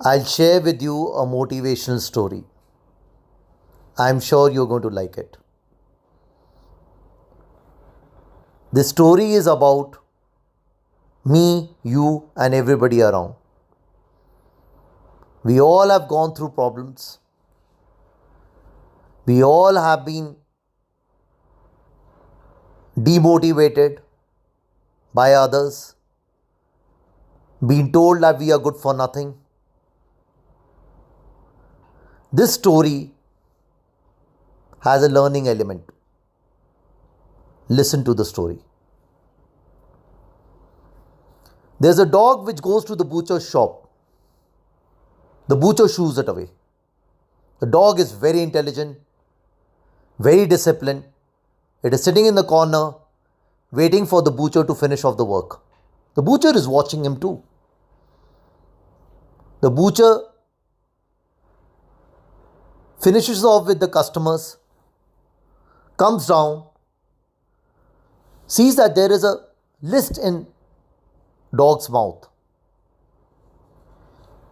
I'll share with you a motivational story. I'm sure you're going to like it. This story is about me, you, and everybody around. We all have gone through problems. We all have been demotivated by others, being told that we are good for nothing. This story has a learning element. Listen to the story. There's a dog which goes to the butcher's shop. The butcher shoos it away. The dog is very intelligent, very disciplined. It is sitting in the corner waiting for the butcher to finish off the work. The butcher is watching him too. The butcher finishes off with the customers, comes down, sees that there is a list in dog's mouth.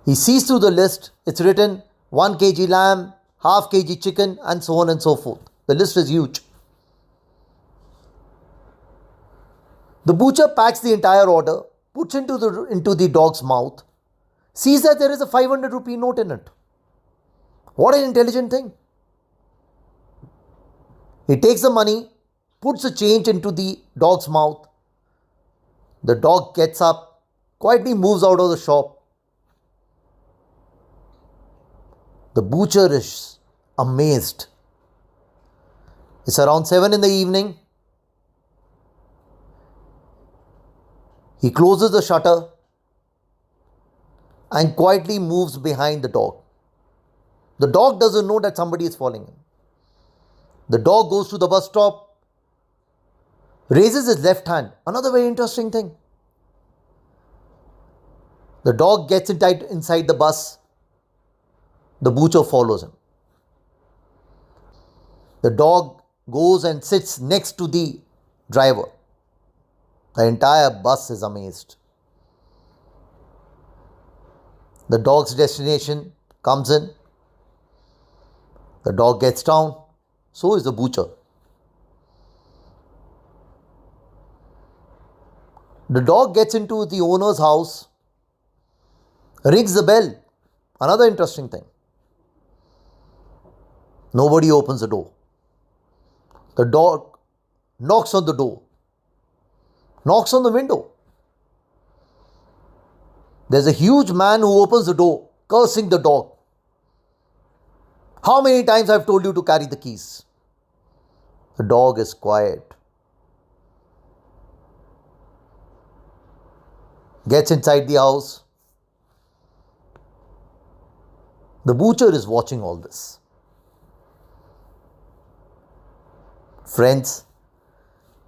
He sees through the list, it's written 1 kg lamb, half kg chicken, and so on and so forth. The list is huge. The butcher packs the entire order, puts into the dog's mouth, sees that there is a 500 rupee note in it. What an intelligent thing. He takes the money, puts the change into the dog's mouth. The dog gets up, quietly moves out of the shop. The butcher is amazed. It's around 7 in the evening. He closes the shutter and quietly moves behind the dog. The dog doesn't know that somebody is following him. The dog goes to the bus stop, raises his left hand. Another very interesting thing. The dog gets inside the bus. The butcher follows him. The dog goes and sits next to the driver. The entire bus is amazed. The dog's destination comes in. The dog gets down. So is the butcher. The dog gets into the owner's house, rings the bell. Another interesting thing. Nobody opens the door. The dog knocks on the door, knocks on the window. There's a huge man who opens the door, cursing the dog. How many times I've told you to carry the keys? The dog is quiet. Gets inside the house. The butcher is watching all this. Friends,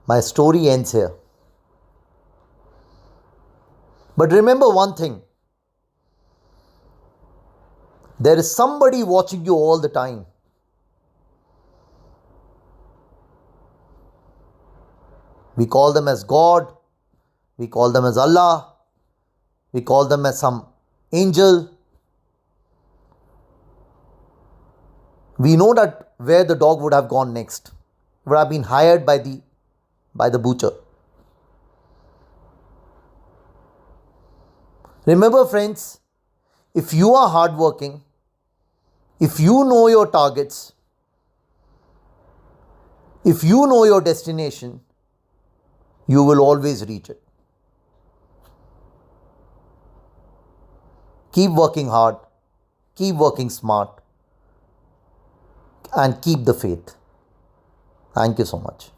my story ends here. But remember one thing. There is somebody watching you all the time. We call them as God. We call them as Allah. We call them as some angel. We know that where the dog would have gone next. Would have been hired by the butcher. Remember, friends, if you are hardworking, if you know your targets, if you know your destination, you will always reach it. Keep working hard, keep working smart, and keep the faith. Thank you so much.